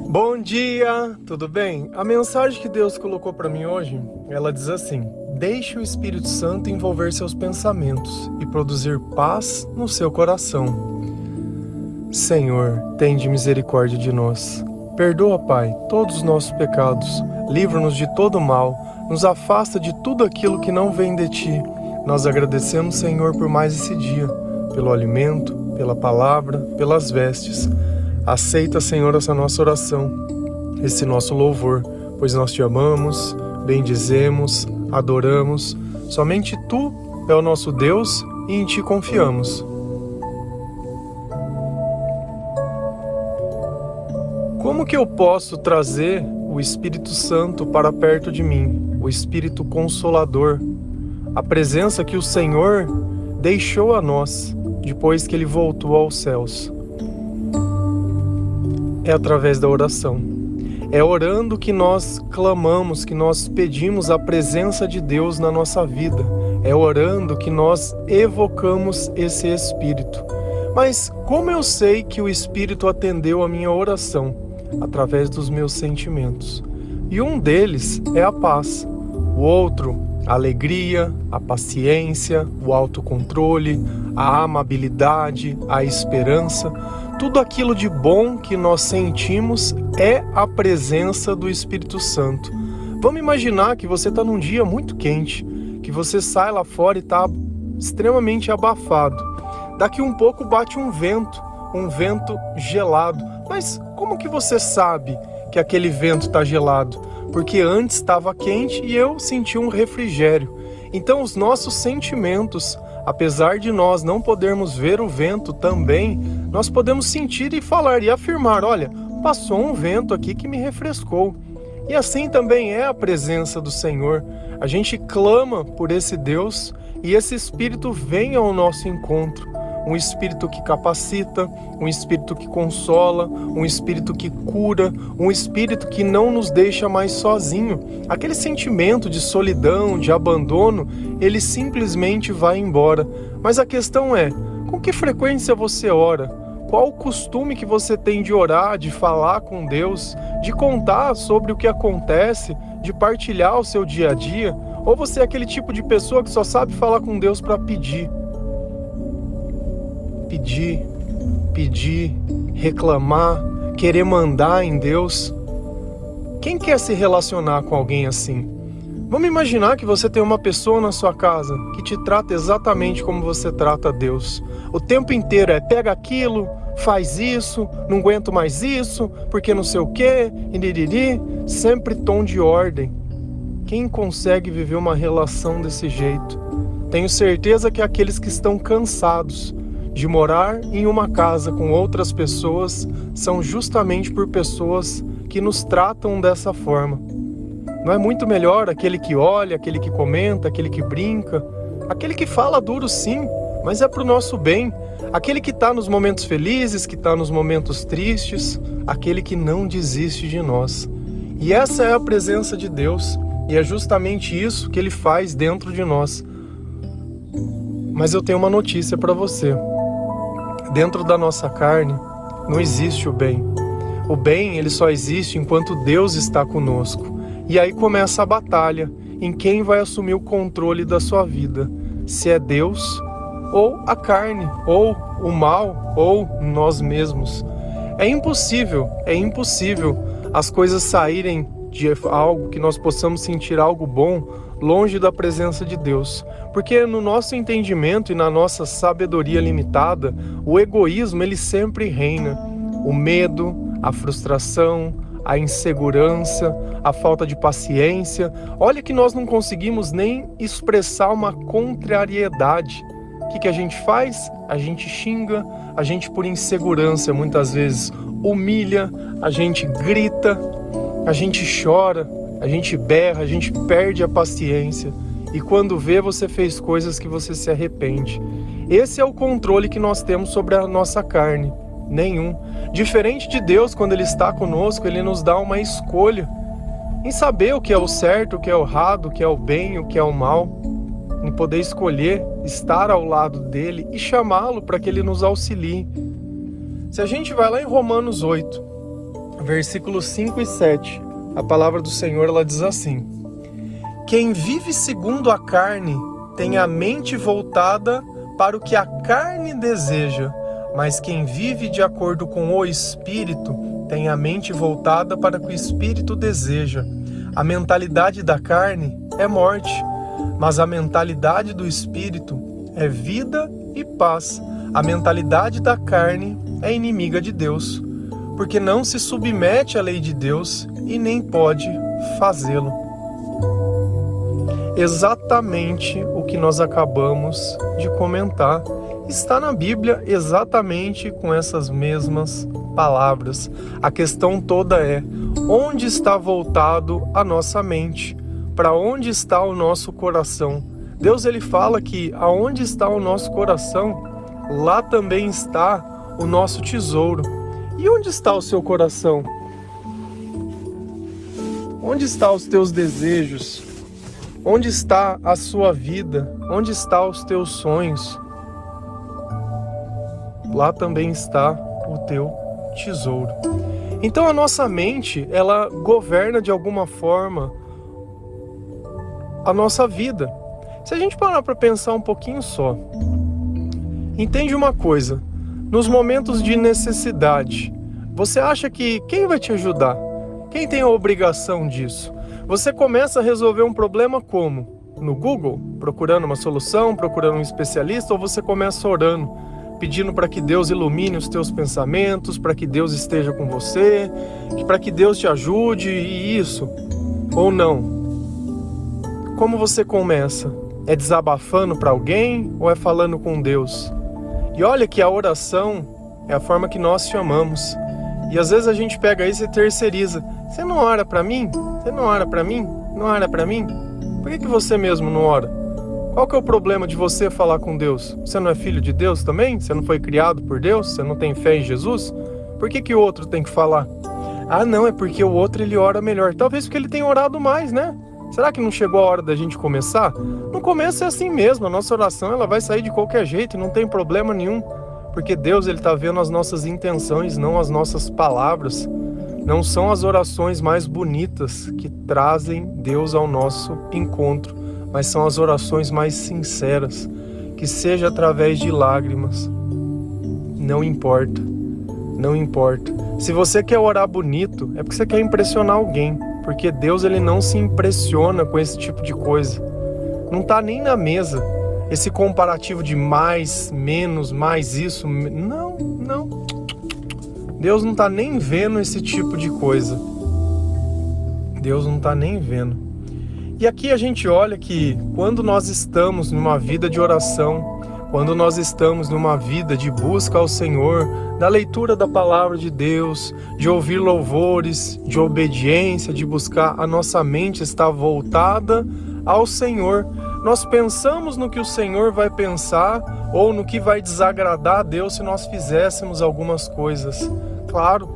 Bom dia, tudo bem? A mensagem que Deus colocou para mim hoje, ela diz assim: deixe o Espírito Santo envolver seus pensamentos e produzir paz no seu coração. Senhor, tende misericórdia de nós. Perdoa, Pai, todos os nossos pecados, livra-nos de todo mal, nos afasta de tudo aquilo que não vem de Ti. Nós agradecemos, Senhor, por mais esse dia, pelo alimento, pela palavra, pelas vestes. Aceita, Senhor, essa nossa oração, esse nosso louvor, pois nós Te amamos, bendizemos, adoramos. Somente Tu é o nosso Deus e em Ti confiamos. Como que eu posso trazer o Espírito Santo para perto de mim, o Espírito Consolador, a presença que o Senhor deixou a nós depois que Ele voltou aos céus? É através da oração. É orando que nós clamamos, que nós pedimos a presença de Deus na nossa vida. É orando que nós evocamos esse Espírito. Mas como eu sei que o Espírito atendeu a minha oração? Através dos meus sentimentos. E um deles é a paz. O outro, a alegria, a paciência, o autocontrole, a amabilidade, a esperança. Tudo aquilo de bom que nós sentimos é a presença do Espírito Santo. Vamos imaginar que você está num dia muito quente, que você sai lá fora e está extremamente abafado. Daqui um pouco bate um vento gelado. Mas como que você sabe que aquele vento está gelado? Porque antes estava quente e eu senti um refrigério. Então os nossos sentimentos, apesar de nós não podermos ver o vento também, nós podemos sentir e falar e afirmar: olha, passou um vento aqui que me refrescou. E assim também é a presença do Senhor. A gente clama por esse Deus e esse Espírito vem ao nosso encontro. Um Espírito que capacita, um Espírito que consola, um Espírito que cura, um Espírito que não nos deixa mais sozinho. Aquele sentimento de solidão, de abandono, ele simplesmente vai embora. Mas a questão é, com que frequência você ora? Qual o costume que você tem de orar, de falar com Deus, de contar sobre o que acontece, de partilhar o seu dia a dia? Ou você é aquele tipo de pessoa que só sabe falar com Deus para pedir? Pedir, reclamar, querer mandar em Deus. Quem quer se relacionar com alguém assim? Vamos imaginar que você tem uma pessoa na sua casa que te trata exatamente como você trata Deus. O tempo inteiro é pega aquilo, faz isso, não aguento mais isso, porque não sei o quê, sempre tom de ordem. Quem consegue viver uma relação desse jeito? Tenho certeza que aqueles que estão cansados de morar em uma casa com outras pessoas são justamente por pessoas que nos tratam dessa forma. Não é muito melhor aquele que olha, aquele que comenta, aquele que brinca, aquele que fala duro sim, mas é para o nosso bem, aquele que está nos momentos felizes, que está nos momentos tristes, aquele que não desiste de nós. E essa é a presença de Deus, e é justamente isso que Ele faz dentro de nós. Mas eu tenho uma notícia para você. Dentro da nossa carne não existe o bem. O bem, ele só existe enquanto Deus está conosco. E aí começa a batalha em quem vai assumir o controle da sua vida. Se é Deus, ou a carne, ou o mal, ou nós mesmos. É impossível as coisas saírem de algo que nós possamos sentir algo bom longe da presença de Deus. Porque no nosso entendimento e na nossa sabedoria limitada, o egoísmo ele sempre reina. O medo, a frustração, a insegurança, a falta de paciência. Olha que nós não conseguimos nem expressar uma contrariedade. O que a gente faz? A gente xinga, a gente por insegurança muitas vezes humilha, a gente grita, a gente chora, a gente berra, a gente perde a paciência. E quando vê, você fez coisas que você se arrepende. Esse é o controle que nós temos sobre a nossa carne. Nenhum. Diferente de Deus, quando Ele está conosco, Ele nos dá uma escolha em saber o que é o certo, o que é o errado, o que é o bem, o que é o mal. Em poder escolher estar ao lado dEle e chamá-lo para que Ele nos auxilie. Se a gente vai lá em Romanos 8, versículos 5 e 7. A palavra do Senhor, ela diz assim: quem vive segundo a carne tem a mente voltada para o que a carne deseja, mas quem vive de acordo com o Espírito tem a mente voltada para o que o Espírito deseja. A mentalidade da carne é morte, mas a mentalidade do Espírito é vida e paz. A mentalidade da carne é inimiga de Deus, porque não se submete à lei de Deus e nem pode fazê-lo. Exatamente o que nós acabamos de comentar está na Bíblia, exatamente com essas mesmas palavras. A questão toda é: onde está voltado a nossa mente? Para onde está o nosso coração? Deus, ele fala que aonde está o nosso coração, lá também está o nosso tesouro. E onde está o seu coração? Onde estão os teus desejos? Onde está a sua vida? Onde estão os teus sonhos? Lá também está o teu tesouro. Então a nossa mente, ela governa de alguma forma a nossa vida. Se a gente parar para pensar um pouquinho só, entende uma coisa: nos momentos de necessidade, você acha que quem vai te ajudar? Quem tem a obrigação disso? Você começa a resolver um problema como? No Google, procurando uma solução, procurando um especialista, ou você começa orando, pedindo para que Deus ilumine os teus pensamentos, para que Deus esteja com você, para que Deus te ajude, e isso? Ou não? Como você começa? É desabafando para alguém ou é falando com Deus? E olha que a oração é a forma que nós chamamos. E às vezes a gente pega isso e terceiriza. Você não ora para mim? Você não ora para mim? Não ora para mim? Por que você mesmo não ora? Qual que é o problema de você falar com Deus? Você não é filho de Deus também? Você não foi criado por Deus? Você não tem fé em Jesus? Por que o outro tem que falar? Ah, não, é porque o outro ele ora melhor. Talvez porque ele tenha orado mais, né? Será que não chegou a hora da gente começar? No começo é assim mesmo, a nossa oração ela vai sair de qualquer jeito e não tem problema nenhum. Porque Deus ele está vendo as nossas intenções, não as nossas palavras. Não são as orações mais bonitas que trazem Deus ao nosso encontro, mas são as orações mais sinceras, que seja através de lágrimas. Não importa, não importa. Se você quer orar bonito, é porque você quer impressionar alguém, porque Deus ele não se impressiona com esse tipo de coisa. Não está nem na mesa esse comparativo de mais, menos, mais isso. Não. Deus não está nem vendo esse tipo de coisa. Deus não está nem vendo. E aqui a gente olha que quando nós estamos numa vida de oração, quando nós estamos numa vida de busca ao Senhor, da leitura da palavra de Deus, de ouvir louvores, de obediência, de buscar, a nossa mente está voltada ao Senhor. Nós pensamos no que o Senhor vai pensar ou no que vai desagradar a Deus se nós fizéssemos algumas coisas. Claro,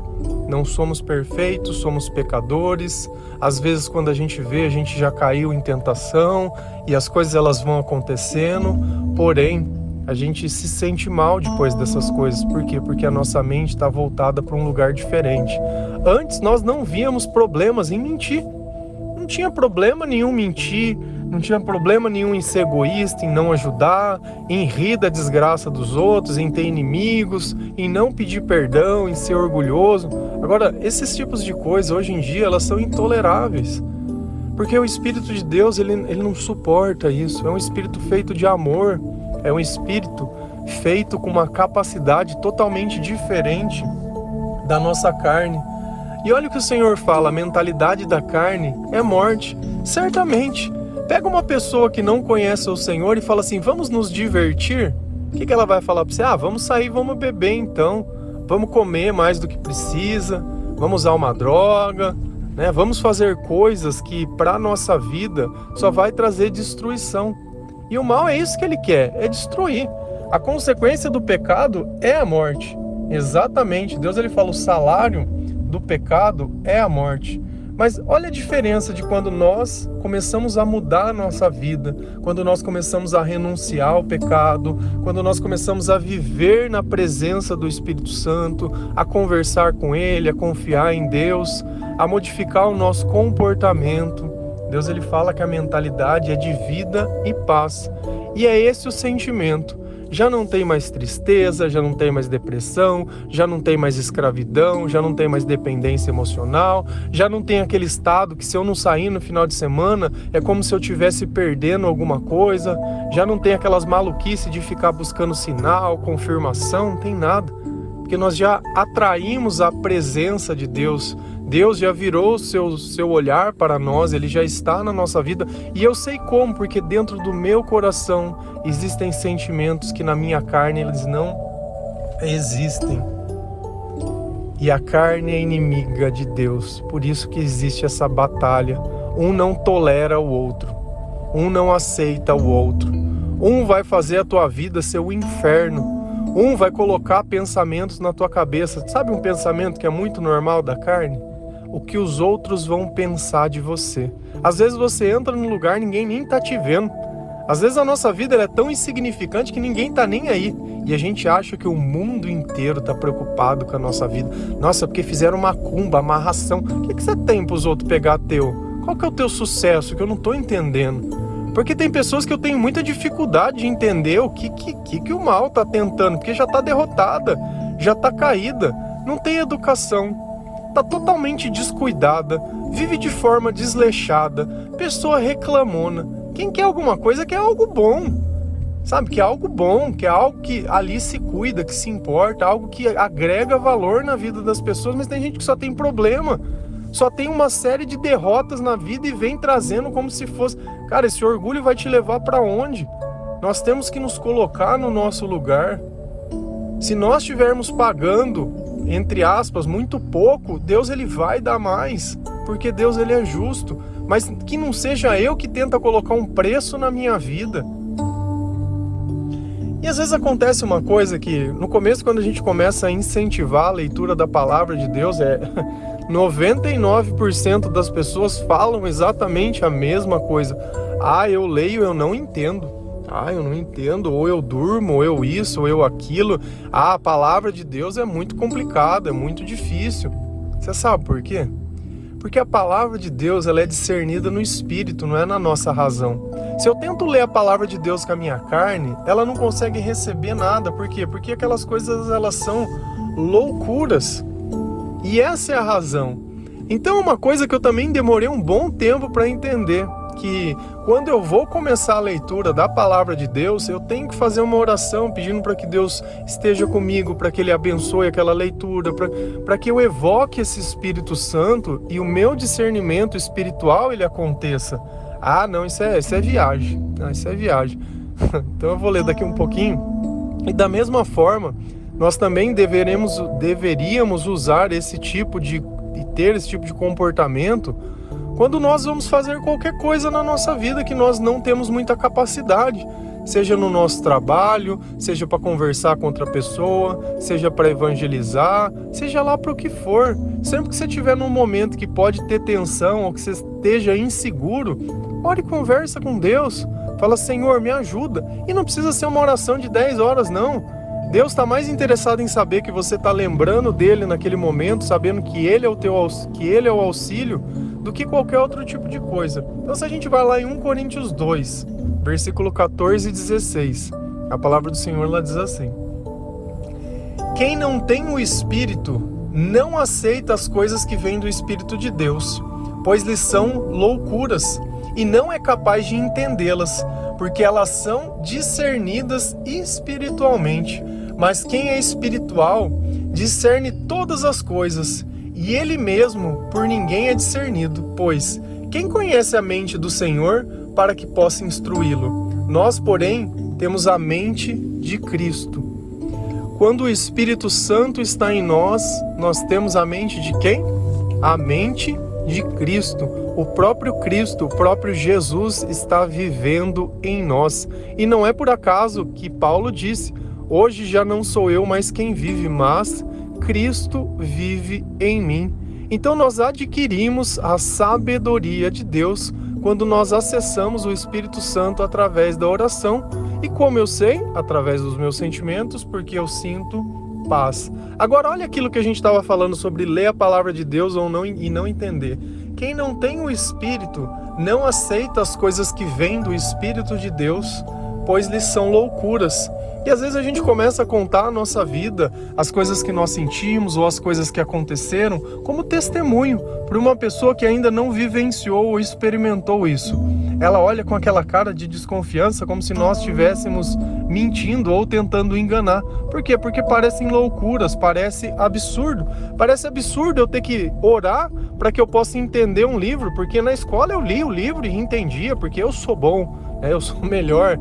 não somos perfeitos, somos pecadores. Às vezes quando a gente vê, a gente já caiu em tentação e as coisas elas vão acontecendo. Porém, a gente se sente mal depois dessas coisas. Por quê? Porque a nossa mente está voltada para um lugar diferente. Antes nós não víamos problemas em mentir. Não tinha problema nenhum mentir. Não tinha problema nenhum em ser egoísta, em não ajudar, em rir da desgraça dos outros, em ter inimigos, em não pedir perdão, em ser orgulhoso. Agora, esses tipos de coisas, hoje em dia, elas são intoleráveis. Porque o Espírito de Deus, ele não suporta isso. É um Espírito feito de amor. É um Espírito feito com uma capacidade totalmente diferente da nossa carne. E olha o que o Senhor fala, a mentalidade da carne é morte. Certamente. Pega uma pessoa que não conhece o Senhor e fala assim, vamos nos divertir? O que ela vai falar para você? Vamos sair, vamos beber então, vamos comer mais do que precisa, vamos usar uma droga, né? Vamos fazer coisas que para a nossa vida só vai trazer destruição. E o mal é isso que ele quer, é destruir. A consequência do pecado é a morte. Exatamente, Deus ele fala, o salário do pecado é a morte. Mas olha a diferença de quando nós começamos a mudar a nossa vida, quando nós começamos a renunciar ao pecado, quando nós começamos a viver na presença do Espírito Santo, a conversar com Ele, a confiar em Deus, a modificar o nosso comportamento. Deus ele fala que a mentalidade é de vida e paz. E é esse o sentimento. Já não tem mais tristeza, já não tem mais depressão, já não tem mais escravidão, já não tem mais dependência emocional, já não tem aquele estado que se eu não sair no final de semana é como se eu estivesse perdendo alguma coisa, já não tem aquelas maluquices de ficar buscando sinal, confirmação, não tem nada. Porque nós já atraímos a presença de Deus. Deus já virou seu olhar para nós, Ele já está na nossa vida. E eu sei como, porque dentro do meu coração existem sentimentos que na minha carne eles não existem. E a carne é inimiga de Deus, por isso que existe essa batalha. Um não tolera o outro, um não aceita o outro. Um vai fazer a tua vida ser o inferno. Um vai colocar pensamentos na tua cabeça. Sabe um pensamento que é muito normal da carne? O que os outros vão pensar de você. Às vezes você entra num lugar, ninguém nem tá te vendo. Às vezes a nossa vida ela é tão insignificante que ninguém tá nem aí. E a gente acha que o mundo inteiro tá preocupado com a nossa vida. Nossa, porque fizeram macumba, amarração. O que você tem pros outros pegar teu? Qual que é o teu sucesso que eu não tô entendendo? Porque tem pessoas que eu tenho muita dificuldade de entender o que o mal tá tentando, porque já tá derrotada, já tá caída, não tem educação, tá totalmente descuidada, vive de forma desleixada, pessoa reclamona. Quem quer alguma coisa quer algo bom, sabe? Que é algo bom, que é algo que ali se cuida, que se importa, algo que agrega valor na vida das pessoas, mas tem gente que só tem problema. Só tem uma série de derrotas na vida e vem trazendo como se fosse... Cara, esse orgulho vai te levar para onde? Nós temos que nos colocar no nosso lugar. Se nós estivermos pagando, entre aspas, muito pouco, Deus ele vai dar mais, porque Deus ele é justo. Mas que não seja eu que tenta colocar um preço na minha vida. E às vezes acontece uma coisa que, no começo, quando a gente começa a incentivar a leitura da palavra de Deus, 99% das pessoas falam exatamente a mesma coisa. Ah, eu leio, eu não entendo. Ah, eu não entendo, ou eu durmo, ou eu isso, ou eu aquilo. Ah, a palavra de Deus é muito complicada, é muito difícil. Você sabe por quê? Porque a palavra de Deus ela é discernida no espírito, não é na nossa razão. Se eu tento ler a palavra de Deus com a minha carne, ela não consegue receber nada. Por quê? Porque aquelas coisas elas são loucuras. E essa é a razão. Então uma coisa que eu também demorei um bom tempo para entender, que quando eu vou começar a leitura da palavra de Deus, eu tenho que fazer uma oração pedindo para que Deus esteja comigo, para que Ele abençoe aquela leitura, para que eu evoque esse Espírito Santo e o meu discernimento espiritual ele aconteça. Ah, não, isso é viagem. Não, isso é viagem. Então eu vou ler daqui um pouquinho. E da mesma forma, nós também deveríamos usar esse tipo de... e ter esse tipo de comportamento quando nós vamos fazer qualquer coisa na nossa vida que nós não temos muita capacidade, seja no nosso trabalho, seja para conversar com outra pessoa, seja para evangelizar, seja lá para o que for. Sempre que você estiver num momento que pode ter tensão ou que você esteja inseguro, ore e conversa com Deus. Fala, Senhor, me ajuda. E não precisa ser uma oração de 10 horas, não. Deus está mais interessado em saber que você está lembrando dele naquele momento, sabendo que ele é o auxílio, do que qualquer outro tipo de coisa. Então se a gente vai lá em 1 Coríntios 2, versículo 14 e 16, a palavra do Senhor lá diz assim: quem não tem o Espírito não aceita as coisas que vêm do Espírito de Deus, pois lhes são loucuras, e não é capaz de entendê-las, porque elas são discernidas espiritualmente. Mas quem é espiritual discerne todas as coisas, e ele mesmo por ninguém é discernido, pois quem conhece a mente do Senhor para que possa instruí-lo? Nós, porém, temos a mente de Cristo. Quando o Espírito Santo está em nós, nós temos a mente de quem? A mente de Cristo. O próprio Cristo, o próprio Jesus está vivendo em nós. E não é por acaso que Paulo disse: hoje já não sou eu mais quem vive, mas Cristo vive em mim. Então nós adquirimos a sabedoria de Deus quando nós acessamos o Espírito Santo através da oração. E como eu sei? Através dos meus sentimentos, porque eu sinto paz. Agora olha aquilo que a gente estava falando sobre ler a palavra de Deus ou não, e não entender. Quem não tem o Espírito não aceita as coisas que vêm do Espírito de Deus, pois lhes são loucuras. E às vezes a gente começa a contar a nossa vida, as coisas que nós sentimos ou as coisas que aconteceram, como testemunho para uma pessoa que ainda não vivenciou ou experimentou isso. Ela olha com aquela cara de desconfiança, como se nós estivéssemos mentindo ou tentando enganar. Por quê? Porque parecem loucuras, parece absurdo. Parece absurdo eu ter que orar para que eu possa entender um livro, porque na escola eu li o livro e entendia, porque eu sou bom, eu sou melhor.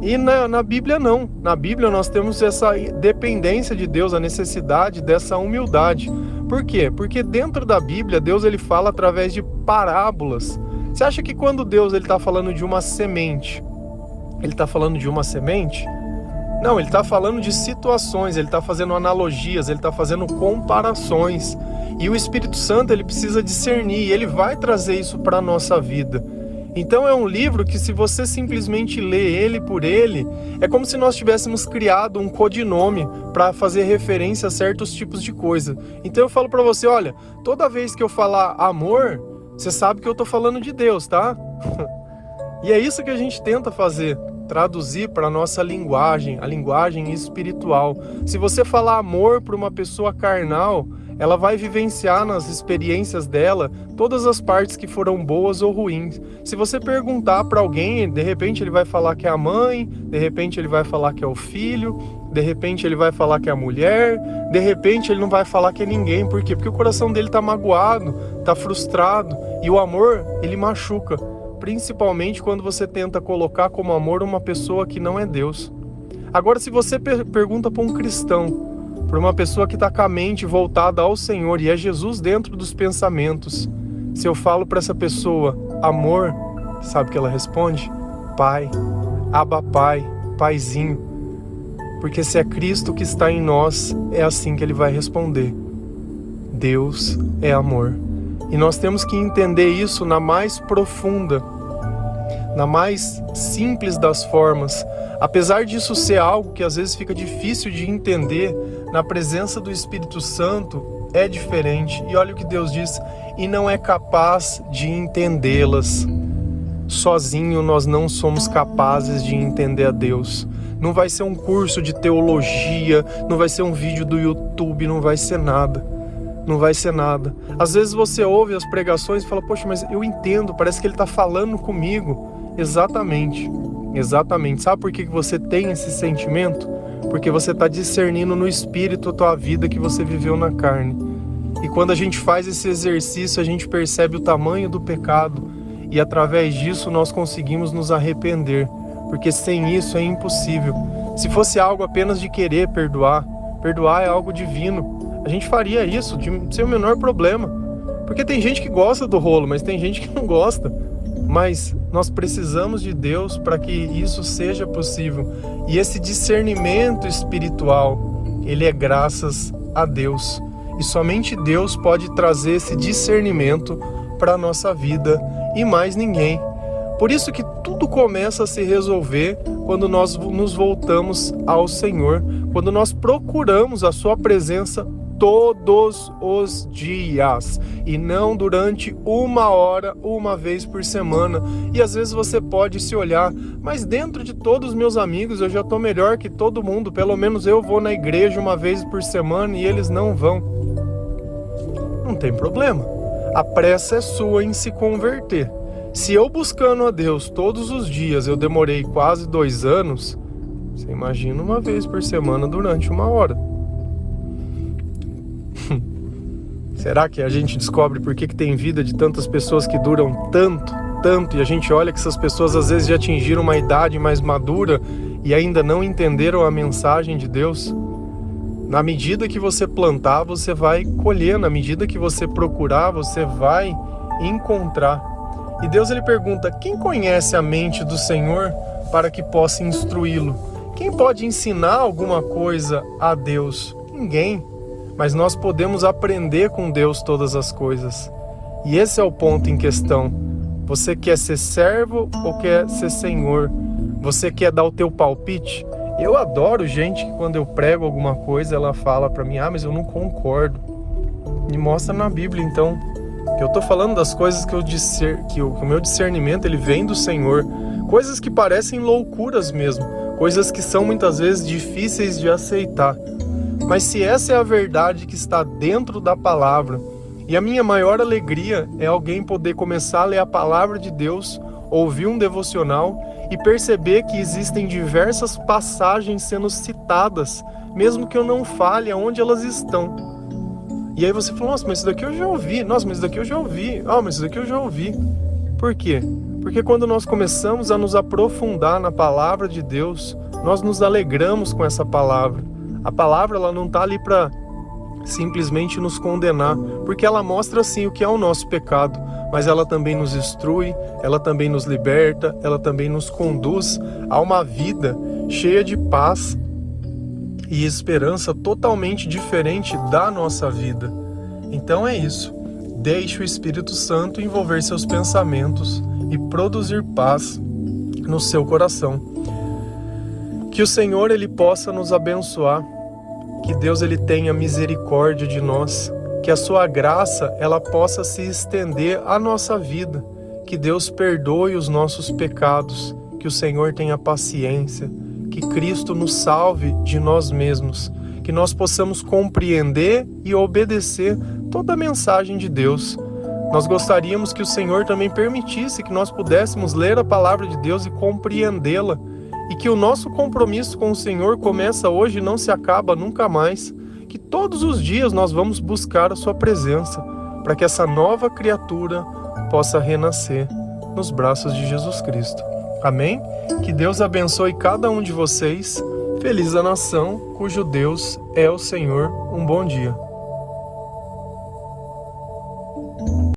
E na Bíblia não. Na Bíblia nós temos essa dependência de Deus, a necessidade dessa humildade. Por quê? Porque dentro da Bíblia, Deus ele fala através de parábolas. Você acha que quando Deus está falando de uma semente, ele está falando de uma semente? Não, ele está falando de situações, ele está fazendo analogias, ele está fazendo comparações. E o Espírito Santo ele precisa discernir, e ele vai trazer isso para a nossa vida. Então é um livro que, se você simplesmente lê ele por ele, é como se nós tivéssemos criado um codinome para fazer referência a certos tipos de coisa. Então eu falo para você, olha, toda vez que eu falar amor, você sabe que eu estou falando de Deus, tá? E é isso que a gente tenta fazer, traduzir para a nossa linguagem, a linguagem espiritual. Se você falar amor para uma pessoa carnal, ela vai vivenciar nas experiências dela todas as partes que foram boas ou ruins. Se você perguntar para alguém, de repente ele vai falar que é a mãe, de repente ele vai falar que é o filho, de repente ele vai falar que é a mulher, de repente ele não vai falar que é ninguém. Por quê? Porque o coração dele está magoado, está frustrado, e o amor, ele machuca, principalmente quando você tenta colocar como amor uma pessoa que não é Deus. Agora, se você pergunta para um cristão, para uma pessoa que está com a mente voltada ao Senhor e é Jesus dentro dos pensamentos, se eu falo para essa pessoa amor, sabe o que ela responde? Pai, Abba Pai, Paizinho. Porque se é Cristo que está em nós, é assim que ele vai responder. Deus é amor. E nós temos que entender isso na mais profunda, na mais simples das formas. Apesar disso ser algo que às vezes fica difícil de entender, na presença do Espírito Santo é diferente. E olha o que Deus diz, e não é capaz de entendê-las. Sozinho nós não somos capazes de entender a Deus. Não vai ser um curso de teologia, não vai ser um vídeo do YouTube, não vai ser nada. Não vai ser nada. Às vezes você ouve as pregações e fala, poxa, mas eu entendo, parece que ele está falando comigo. Exatamente. Sabe por que você tem esse sentimento? Porque você está discernindo no Espírito a tua vida que você viveu na carne. E quando a gente faz esse exercício, a gente percebe o tamanho do pecado. E através disso nós conseguimos nos arrepender. Porque sem isso é impossível. Se fosse algo apenas de querer perdoar é algo divino. A gente faria isso sem o menor problema. Porque tem gente que gosta do rolo, mas tem gente que não gosta. Mas nós precisamos de Deus para que isso seja possível. E esse discernimento espiritual, ele é graças a Deus. E somente Deus pode trazer esse discernimento para a nossa vida e mais ninguém. Por isso que tudo começa a se resolver quando nós nos voltamos ao Senhor, quando nós procuramos a sua presença todos os dias e não durante 1 hora, uma vez por semana. E às vezes você pode se olhar, mas dentro de todos os meus amigos eu já estou melhor que todo mundo, pelo menos eu vou na igreja 1 vez por semana e eles não vão. Não tem problema, a pressa é sua em se converter. Se eu buscando a Deus todos os dias eu demorei quase 2 anos, você imagina 1 vez por semana durante 1 hora. Será que a gente descobre por que tem vida de tantas pessoas que duram tanto, e a gente olha que essas pessoas às vezes já atingiram uma idade mais madura e ainda não entenderam a mensagem de Deus? Na medida que você plantar, você vai colher. Na medida que você procurar, você vai encontrar. E Deus ele pergunta, quem conhece a mente do Senhor para que possa instruí-lo? Quem pode ensinar alguma coisa a Deus? Ninguém. mas nós podemos aprender com Deus todas as coisas. E esse é o ponto em questão. Você quer ser servo ou quer ser senhor? Você quer dar o teu palpite? Eu adoro gente que quando eu prego alguma coisa, ela fala para mim, mas eu não concordo. Me mostra na Bíblia, então, que eu tô falando das coisas que o meu discernimento ele vem do Senhor. Coisas que parecem loucuras mesmo. Coisas que são muitas vezes difíceis de aceitar. Mas se essa é a verdade que está dentro da palavra, e a minha maior alegria é alguém poder começar a ler a palavra de Deus, ouvir um devocional e perceber que existem diversas passagens sendo citadas, mesmo que eu não fale aonde elas estão. E aí você fala, nossa, mas isso daqui eu já ouvi, nossa, mas isso daqui eu já ouvi, mas isso daqui eu já ouvi. Por quê? Porque quando nós começamos a nos aprofundar na palavra de Deus, nós nos alegramos com essa palavra. A palavra ela não está ali para simplesmente nos condenar, porque ela mostra sim o que é o nosso pecado, mas ela também nos instrui, ela também nos liberta, ela também nos conduz a uma vida cheia de paz e esperança totalmente diferente da nossa vida. Então é isso. Deixe o Espírito Santo envolver seus pensamentos e produzir paz no seu coração. Que o Senhor ele possa nos abençoar, que Deus ele tenha misericórdia de nós, que a sua graça ela possa se estender à nossa vida, que Deus perdoe os nossos pecados, que o Senhor tenha paciência, que Cristo nos salve de nós mesmos, que nós possamos compreender e obedecer toda a mensagem de Deus. Nós gostaríamos que o Senhor também permitisse que nós pudéssemos ler a palavra de Deus e compreendê-la, e que o nosso compromisso com o Senhor começa hoje e não se acaba nunca mais, que todos os dias nós vamos buscar a sua presença, para que essa nova criatura possa renascer nos braços de Jesus Cristo. Amém? Que Deus abençoe cada um de vocês. Feliz a nação cujo Deus é o Senhor. Um bom dia.